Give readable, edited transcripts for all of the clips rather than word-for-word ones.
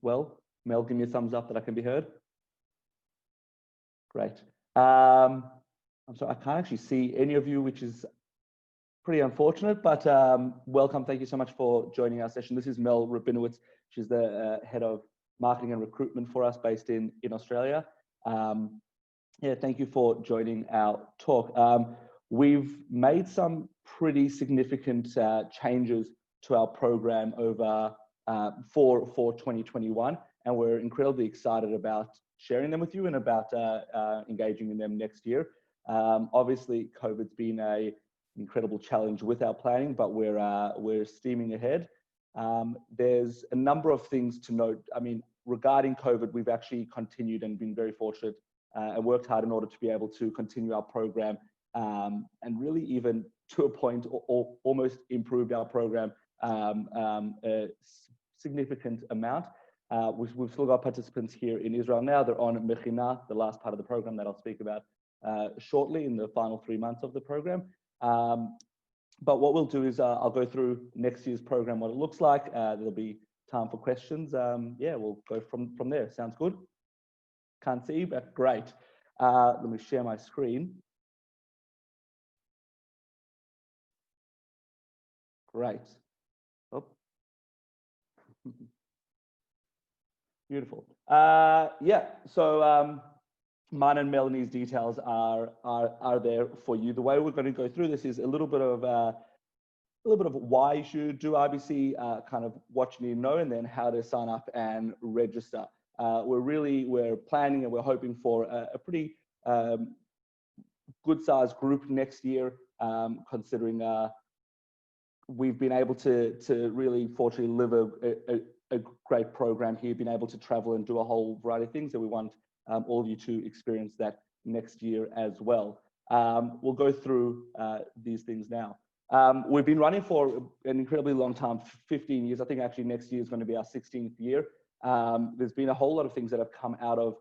well? Mel, give me a thumbs up that I can be heard. Great. I'm sorry, I can't actually see any of you, which is pretty unfortunate, but welcome. Thank you so much for joining our session. This is Mel Rabinowitz. She's the head of marketing and recruitment for us based in Australia. Yeah, thank you for joining our talk. We've made some pretty significant changes to our program over for 2021, and we're incredibly excited about sharing them with you and about engaging in them next year. Obviously, COVID's been an incredible challenge with our planning, but we're steaming ahead. There's a number of things to note. I mean, regarding COVID, we've actually continued and been very fortunate and worked hard in order to be able to continue our program and really even to a point or almost improved our program a significant amount. We've still got participants here in Israel now. They're on Mechina, the last part of the program that I'll speak about shortly in the final 3 months of the program. But what we'll do is I'll go through next year's program, what it looks like. There'll be time for questions. Yeah, we'll go from there. Sounds good? Can't see, but great. Let me share my screen. Great. Oh. Beautiful. Yeah, so mine and Melanie's details are there for you. The way we're going to go through this is a little bit of why you should do IBC, kind of what you need to know, and then how to sign up and register. We're planning and we're hoping for a pretty good sized group next year, considering we've been able to really fortunately live a great program here, been able to travel and do a whole variety of things, and we want all of you to experience that next year as well. We'll go through these things now. We've been running for an incredibly long time, 15 years. I think actually next year is going to be our 16th year. There's been a whole lot of things that have come out of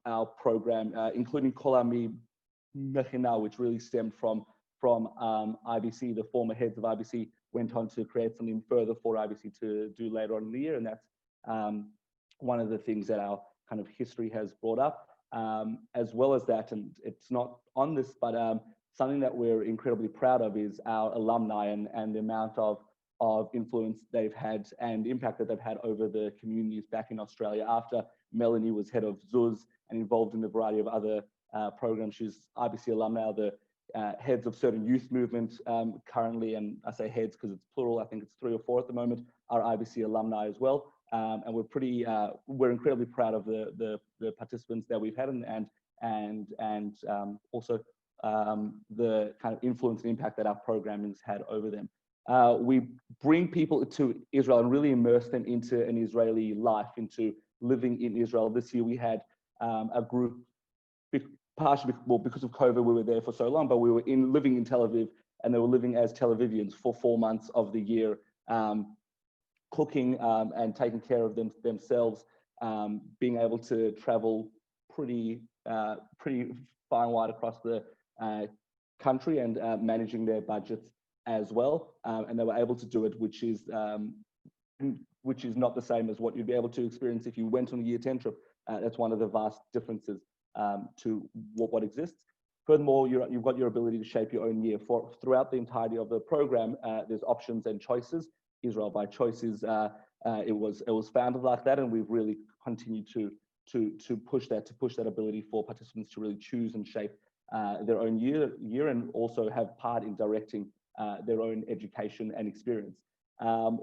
our program, including Kol Ami Mechina, which really stemmed from IBC. The former heads of IBC went on to create something further for IBC to do later on in the year, and that's one of the things that our kind of history has brought up. As well as that, and it's not on this, but something that we're incredibly proud of is our alumni and the amount of influence they've had and impact that they've had over the communities back in Australia. After Melanie was head of ZUZ and involved in a variety of other programs, she's IBC alumni, the heads of certain youth movements currently, and I say heads because it's plural, I think it's 3 or 4 at the moment, are IBC alumni as well. And we're incredibly proud of the participants that we've had and also the kind of influence and impact that our programming has had over them. We bring people to Israel and really immerse them into an Israeli life, into living in Israel. This year we had a group, partially because of COVID, we were there for so long, but we were living in Tel Aviv, and they were living as Tel Avivians for 4 months of the year, cooking and taking care of themselves, being able to travel pretty far and wide across the country and managing their budgets as well, and they were able to do it, which is not the same as what you'd be able to experience if you went on a year 10 trip. That's one of the vast differences to what exists. Furthermore, you've got your ability to shape your own year. Throughout the entirety of the program, there's options and choices. Israel by Choices, it was founded like that, and we've really continued to push that ability for participants to really choose and shape their own year and also have part in directing their own education and experience.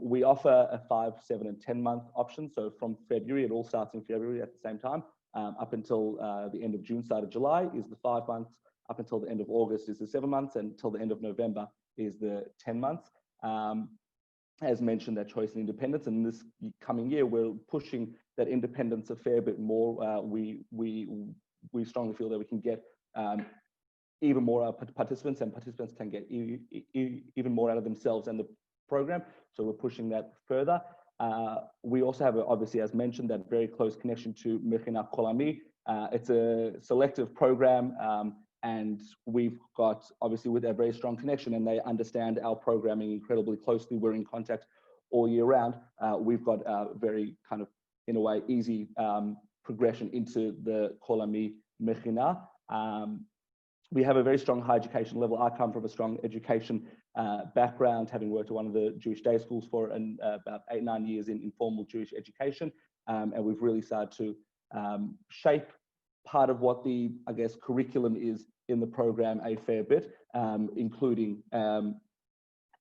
We offer a 5, 7, and 10-month option. So from February, it all starts in February at the same time, up until the end of June, start of July is the 5 months, up until the end of August is the 7 months, and until the end of November is the 10 months. As mentioned, that choice and independence, and this coming year, we're pushing that independence a fair bit more. We strongly feel that we can get even more participants, and participants can get even more out of themselves and the program. So we're pushing that further. We also have, obviously, as mentioned, that very close connection to Mechina Kol Ami. It's a selective program, and we've got, obviously, with a very strong connection, and they understand our programming incredibly closely. We're in contact all year round. We've got very kind of in a way, easy progression into the Kolami Mechina. We have a very strong higher education level. I come from a strong education background, having worked at one of the Jewish day schools for about 8-9 years in informal Jewish education. And we've really started to shape part of what the, I guess, curriculum is in the program a fair bit, including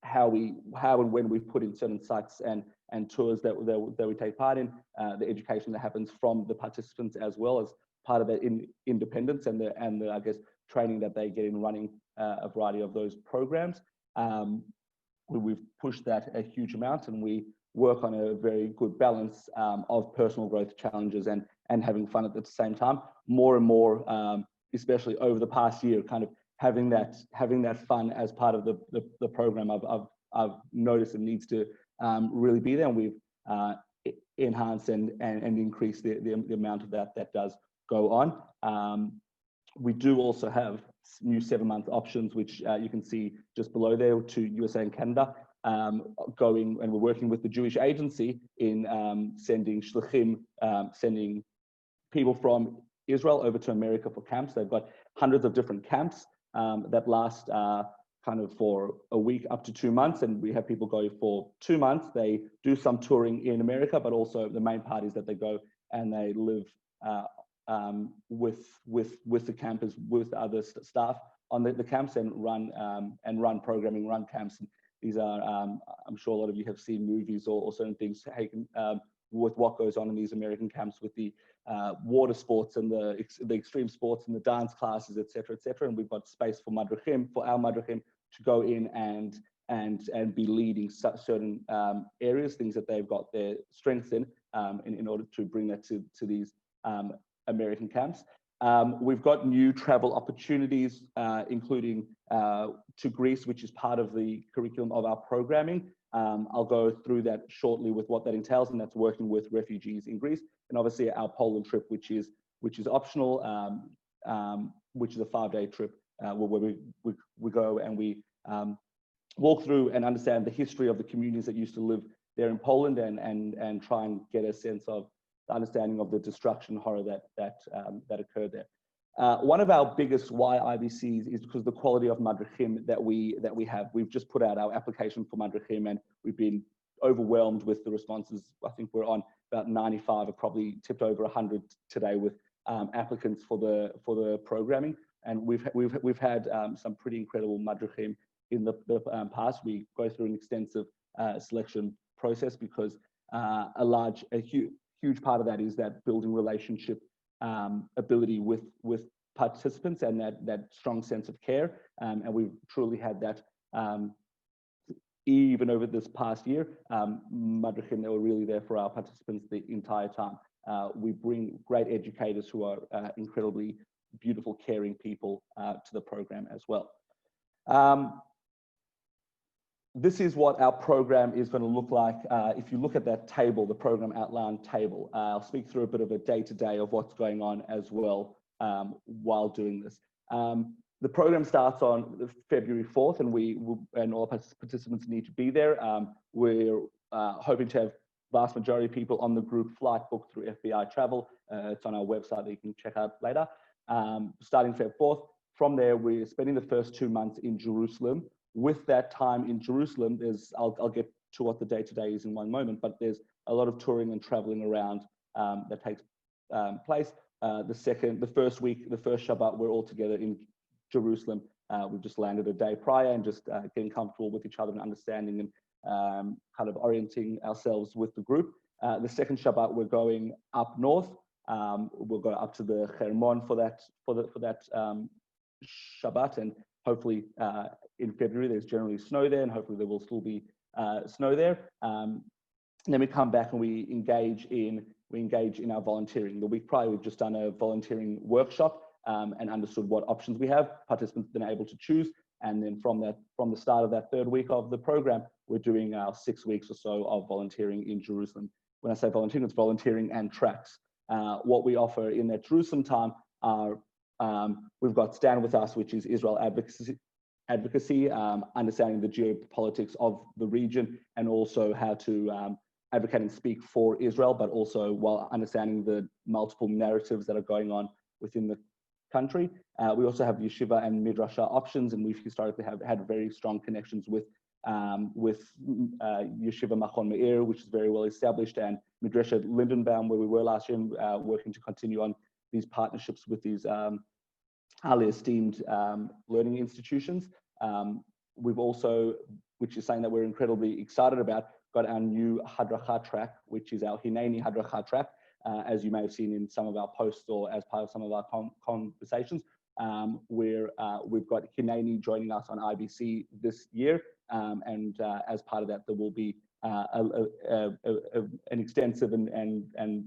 how and when we put in certain sites and tours that we take part in, the education that happens from the participants as well as part of their independence and the I guess training that they get in running a variety of those programs. We've pushed that a huge amount, and we work on a very good balance of personal growth challenges and having fun at the same time. More and more, especially over the past year, kind of having that fun as part of the program. I've noticed it needs to really be there, and we've enhanced and increased the amount of that does go on. We do also have new 7-month options, which you can see just below there, to USA and Canada, going, and we're working with the Jewish agency in sending shluchim, sending people from Israel over to America for camps. They've got hundreds of different camps that last kind of for a week up to 2 months, and we have people go for 2 months. They do some touring in America, but also the main part is that they go and they live with the campers, with other staff on the camps, and run programming, run camps. And these are, I'm sure a lot of you have seen movies or certain things taken with what goes on in these American camps with the water sports and the extreme sports and the dance classes, etc., etc. And we've got space for madrichim, for our madrichim, to go in and be leading certain areas, things that they've got their strengths in order to bring that to these American camps. We've got new travel opportunities, including to Greece, which is part of the curriculum of our programming. I'll go through that shortly with what that entails, and that's working with refugees in Greece, and obviously our Poland trip, which is optional, which is a 5-day trip where we go and we walk through and understand the history of the communities that used to live there in Poland, and try and get a sense of the understanding of the destruction horror that occurred there. One of our biggest why IBCs is because the quality of madrichim that we have. We've just put out our application for madrichim, and we've been overwhelmed with the responses. I think we're on about 95, have probably tipped over 100 today with applicants for the programming, and we've had some pretty incredible madrichim in the past. We go through an extensive selection process because a huge part of that is that building relationship ability with participants, and that strong sense of care, and we've truly had that even over this past year. Madrichim, they were really there for our participants the entire time. We bring great educators who are incredibly beautiful, caring people to the program as well. This is what our program is going to look like. If you look at that table, the program outline table, I'll speak through a bit of a day-to-day of what's going on as well while doing this. The program starts on February 4th, and all participants need to be there. We're hoping to have vast majority of people on the group flight booked through FBI Travel. It's on our website that you can check out later. Starting Feb 4th, from there, we're spending the first 2 months in Jerusalem. With that time in Jerusalem, I'll get to what the day-to-day is in one moment, but there's a lot of touring and traveling around that takes place. The first week, the first Shabbat, we're all together in Jerusalem. We've just landed a day prior and just getting comfortable with each other and understanding and kind of orienting ourselves with the group. The second Shabbat, we're going up north. We'll go up to the Hermon for that Shabbat, and hopefully in February there's generally snow there, and hopefully there will still be snow there. And then we come back and we engage in our volunteering. The week prior, we've just done a volunteering workshop and understood what options we have. Participants have been able to choose, and then from the start of that third week of the program, we're doing our 6 weeks or so of volunteering in Jerusalem. When I say volunteering, it's volunteering and tracks. What we offer in that Jerusalem time are we've got Stand With Us, which is Israel advocacy, understanding the geopolitics of the region, and also how to advocate and speak for Israel, but also while understanding the multiple narratives that are going on within the country. We also have yeshiva and midrasha options, and we've historically had very strong connections with Yeshiva Machon Meir, which is very well established, and Midrasha Lindenbaum, where we were last year, working to continue on these partnerships with these highly esteemed learning institutions. We've also, which is something that we're incredibly excited about, got our new Hadracha track, which is our Hineni Hadracha track, as you may have seen in some of our posts or as part of some of our conversations. We've got Hineni joining us on IBC this year, and as part of that, there will be an extensive and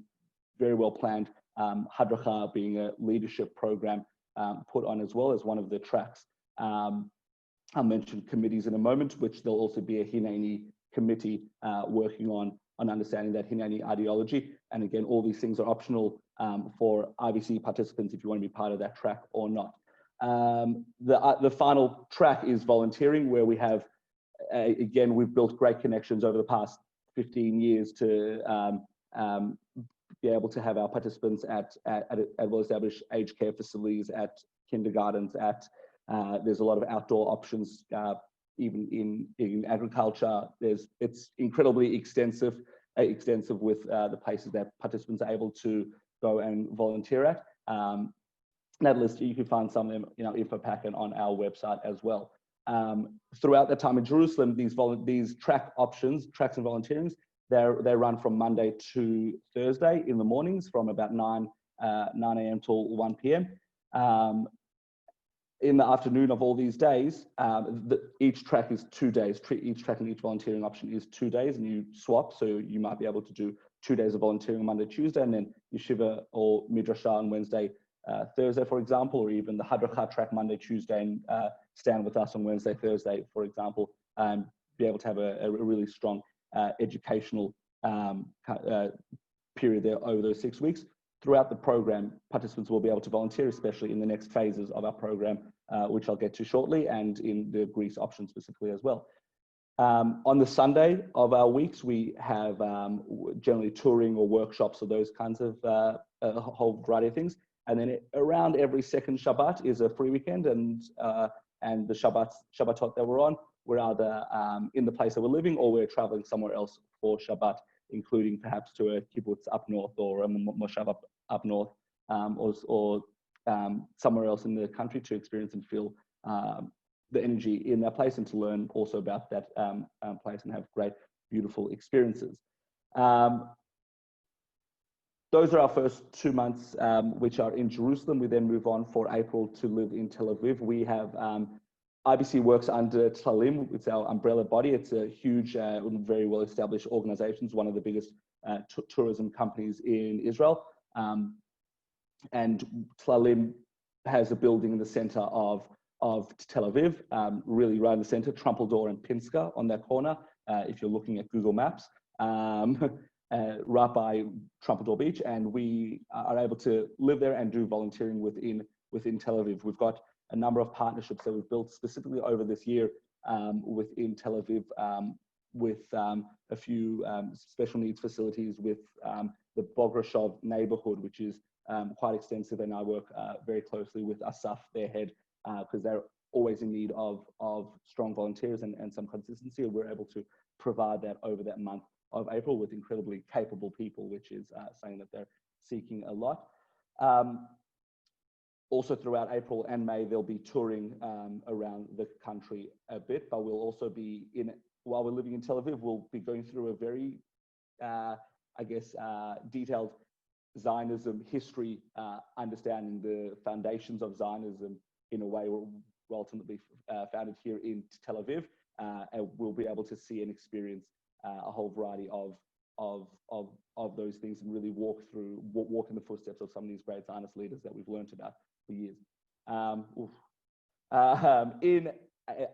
very well planned Hadracha, being a leadership program, put on as well as one of the tracks. I'll mention committees in a moment, which there'll also be a Hineni committee working on understanding that Hineni ideology. And again, all these things are optional for IBC participants if you want to be part of that track or not. The final track is volunteering, where we have, again, we've built great connections over the past 15 years to be able to have our participants at well-established aged care facilities, at kindergartens, there's a lot of outdoor options, even in agriculture. It's incredibly extensive with the places that participants are able to go and volunteer at. That list, you can find some of them in our info packet on our website as well. Throughout that time in Jerusalem, these tracks and volunteerings, they run from Monday to Thursday in the mornings from about 9 a.m. till 1 p.m. In the afternoon of all these days, each track is 2 days. Each track and each volunteering option is 2 days, and you swap. So you might be able to do 2 days of volunteering Monday, Tuesday, and then yeshiva or midrasha on Wednesday, Thursday, for example, or even the Hadracha track Monday, Tuesday, and stand with us on Wednesday, Thursday, for example, and be able to have a really strong educational period there over those 6 weeks. Throughout the program, participants will be able to volunteer, especially in the next phases of our program, which I'll get to shortly, and in the Greece option specifically as well. On the Sunday of our weeks, we have generally touring or workshops or those kinds of a whole variety of things. And then around every second Shabbat is a free weekend, and the Shabbatot that we're on, we're either in the place that we're living or we're traveling somewhere else for Shabbat, including perhaps to a kibbutz up north or a moshav up north, or somewhere else in the country to experience and feel the energy in that place, and to learn also about that place and have great, beautiful experiences. Those are our first 2 months, which are in Jerusalem. We then move on for April to live in Tel Aviv. We have IBC works under Tlalim. It's our umbrella body. It's a huge, very well-established organization. It's one of the biggest tourism companies in Israel. And Tlalim has a building in the center of Tel Aviv, really right in the center, Trumpeldor and Pinska on that corner, if you're looking at Google Maps, right by Trumpeldor Beach. And we are able to live there and do volunteering within Tel Aviv. We've got a number of partnerships that we've built specifically over this year within Tel Aviv, with a few special needs facilities, with the Bograshov neighborhood, which is quite extensive, and I work very closely with Asaf, their head, because they're always in need of strong volunteers and some consistency. And we're able to provide that over that month of April with incredibly capable people, which is something that they're seeking a lot. Also throughout April and May, they'll be touring around the country a bit, but we'll also be while we're living in Tel Aviv, we'll be going through a very, detailed Zionism history, understanding the foundations of Zionism in a way we're ultimately founded here in Tel Aviv, and we'll be able to see and experience a whole variety of those things, and really walk in the footsteps of some of these great Zionist leaders that we've learned about for years. In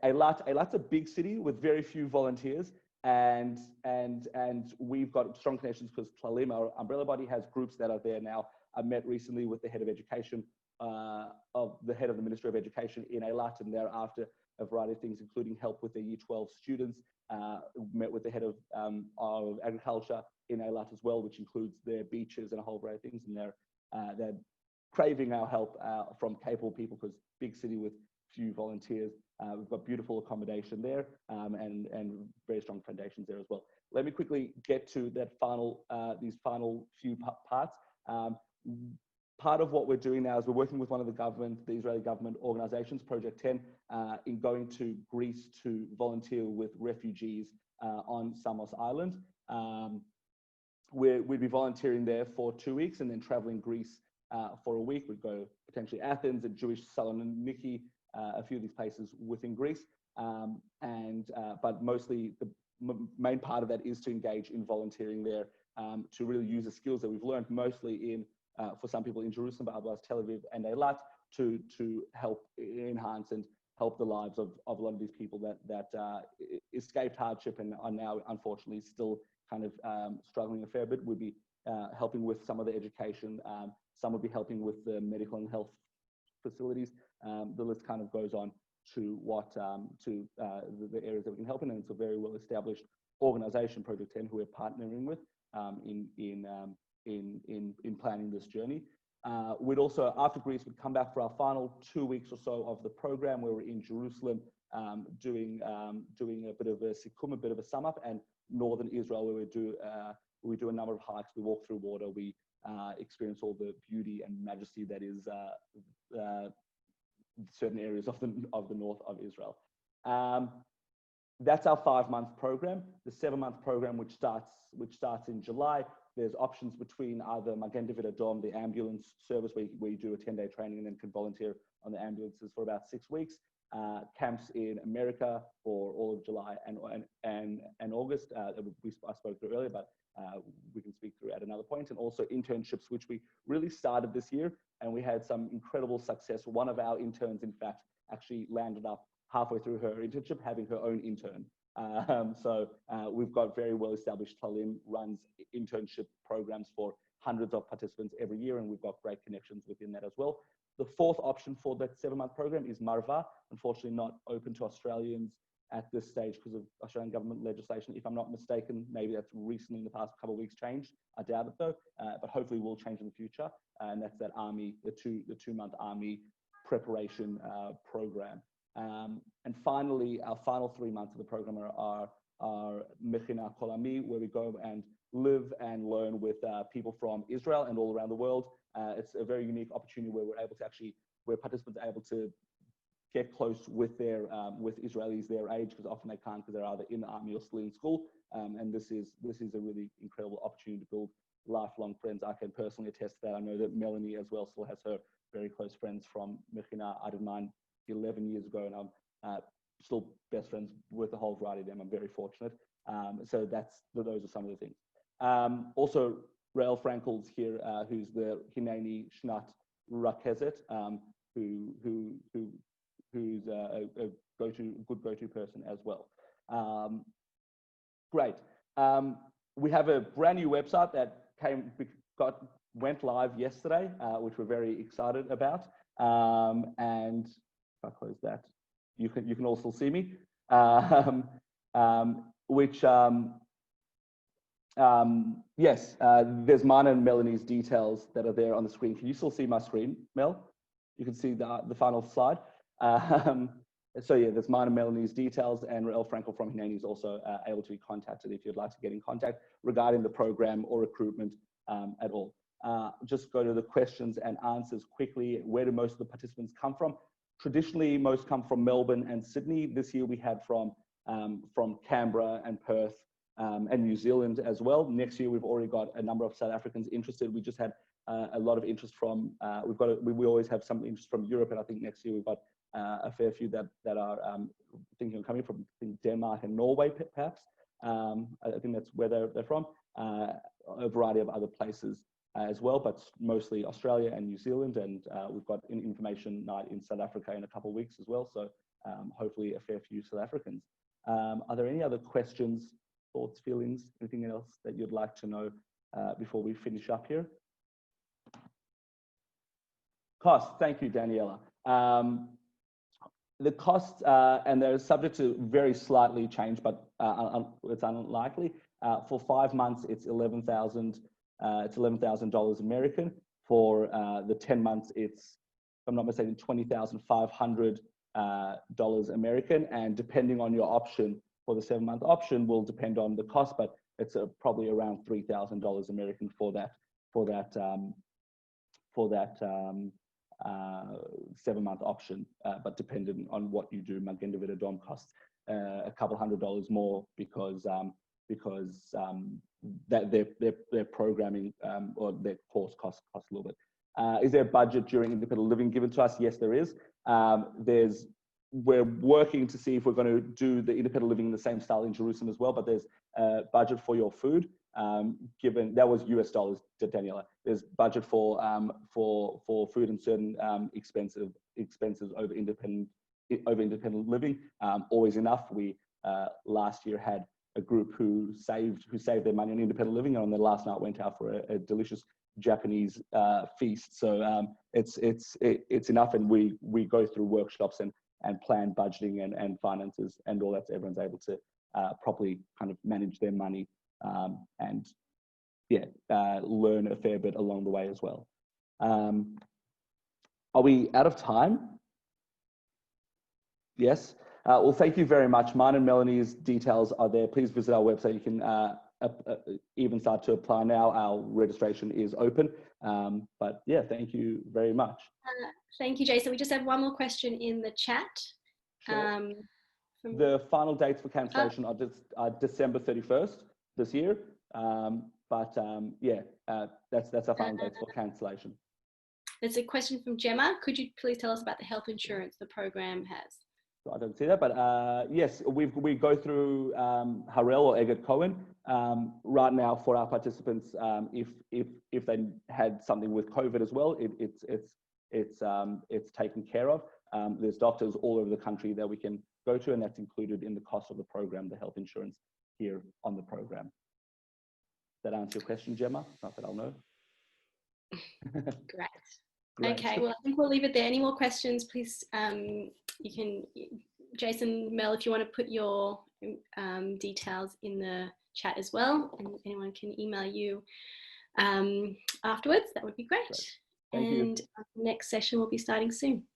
Eilat's a big city with very few volunteers, and we've got strong connections because Tlalim, our umbrella body, has groups that are there now. I met recently with the head of education, of the head of the Ministry of Education in Eilat, and they're after a variety of things, including help with their Year 12 students. Met with the head of agriculture in Eilat as well, which includes their beaches and a whole variety of things. And they're craving our help from capable people, because big city with few volunteers. We've got beautiful accommodation there, and very strong foundations there as well. Let me quickly get to that these final few parts. Part of what we're doing now is we're working with one of the Israeli government organizations, Project 10, in going to Greece to volunteer with refugees on Samos Island. We'd be volunteering there for 2 weeks and then traveling Greece for a week. We'd go potentially Athens and Jewish Saloniki, a few of these places within Greece. But mostly the main part of that is to engage in volunteering there, to really use the skills that we've learned mostly in, for some people in Jerusalem, but others Tel Aviv and Eilat, to help enhance and help the lives of a lot of these people that escaped hardship and are now unfortunately still kind of struggling a fair bit. We'd be helping with some of the education. Some would be helping with the medical and health facilities. The list kind of goes on to what the areas that we can help in, and it's a very well established organization, Project 10, who we're partnering with in planning this journey. We'd also, after Greece, would come back for our final 2 weeks or so of the program, where we're in Jerusalem doing a bit of a sikkum, a bit of a sum up, and northern Israel, where we do a number of hikes. We walk through water. We experience all the beauty and majesty that is certain areas of the north of Israel. That's our 5-month program. The 7-month program, which starts in July, there's options between either Magen David Adom, the ambulance service, where you do a 10-day training and then can volunteer on the ambulances for about 6 weeks. Camps in America for all of July and August. I spoke through earlier, but we can speak through at another point. And also internships, which we really started this year, and we had some incredible success. One of our interns, in fact, actually landed up halfway through her internship having her own intern. So we've got very well established. Talim runs internship programs for hundreds of participants every year, and we've got great connections within that as well. The fourth option for that 7-month program is Marva, unfortunately not open to Australians at this stage because of Australian government legislation. If I'm not mistaken, maybe that's recently in the past couple of weeks changed. I doubt it though, but hopefully will change in the future. And that's that army, the 2-month army preparation program. And finally, our final 3 months of the program are Mechina Kolami, where we go and live and learn with people from Israel and all around the world. It's a very unique opportunity where where participants are able to get close with with Israelis their age, because often they can't, because they're either in the army or still in school. And this is a really incredible opportunity to build lifelong friends. I can personally attest to that. I know that Melanie as well still has her very close friends from Mechina. I did mine 11 years ago, and I'm still best friends with a whole variety of them. I'm very fortunate. So those are some of the things. Also, Rael Frankel's here, who's the Hineni Shnat Rakezet, who's a good go-to person as well. Great. We have a brand new website that went live yesterday, which we're very excited about. And if I close that, you can also see me. Yes, there's mine and Melanie's details that are there on the screen. Can you still see my screen, Mel? You can see the final slide. So yeah, there's mine and Melanie's details, and Rael Frankel from Hineni is also able to be contacted if you'd like to get in contact regarding the program or recruitment at all. Just go to the questions and answers quickly. Where do most of the participants come from? Traditionally, most come from Melbourne and Sydney. This year we had from Canberra and Perth and New Zealand as well. Next year we've already got a number of South Africans interested. We just had a lot of interest from, we always have some interest from Europe, and I think next year we've got a fair few that are thinking of coming from Denmark and Norway, perhaps. I think that's where they're from. A variety of other places as well, but mostly Australia and New Zealand. And we've got an information night in South Africa in a couple of weeks as well. So hopefully a fair few South Africans. Are there any other questions, thoughts, feelings, anything else that you'd like to know before we finish up here? Cost, thank you, Daniela. the costs, and they're subject to very slightly change, but it's unlikely. For 5 months, it's $11,000 American. For the 10 months, it's, if I'm not mistaken, $20,500 American. And depending on your option, for the 7-month option, will depend on the cost, but it's probably around $3,000 American for that 7-month option, but dependent on what you do. Magenta Vida Dom costs a couple $100 more because that their programming or their course costs a little bit. Is there a budget during independent living given to us? Yes, there is. We're working to see if we're going to do the independent living in the same style in Jerusalem as well, but there's a budget for your food. Given that was US dollars, Daniela. There's budget for food and certain expenses over independent living. Always enough. We last year had a group who saved their money on independent living, and on their last night went out for a delicious Japanese feast. So it's enough, and we go through workshops and plan budgeting and finances and all that, so everyone's able to properly kind of manage their money. And learn a fair bit along the way as well. Are we out of time? Yes. Well, thank you very much. Mine and Melanie's details are there. Please visit our website. You can even start to apply now. Our registration is open. But yeah, thank you very much. Thank you, Jason. We just have one more question in the chat. Sure. The final dates for cancellation are December 31st. This year, that's our final date for cancellation. There's a question from Gemma. Could you please tell us about the health insurance the program has? So I don't see that, but yes, we go through Harel or Eggert Cohen right now for our participants. If they had something with COVID as well, it's taken care of. There's doctors all over the country that we can go to, and that's included in the cost of the program, the health insurance here on the program. That answer your question, Gemma? Not that I'll know. Great. Okay, well, I think we'll leave it there. Any more questions, please, you can, Jason, Mel, if you want to put your details in the chat as well, and anyone can email you afterwards, that would be great. Thank you. And our next session will be starting soon.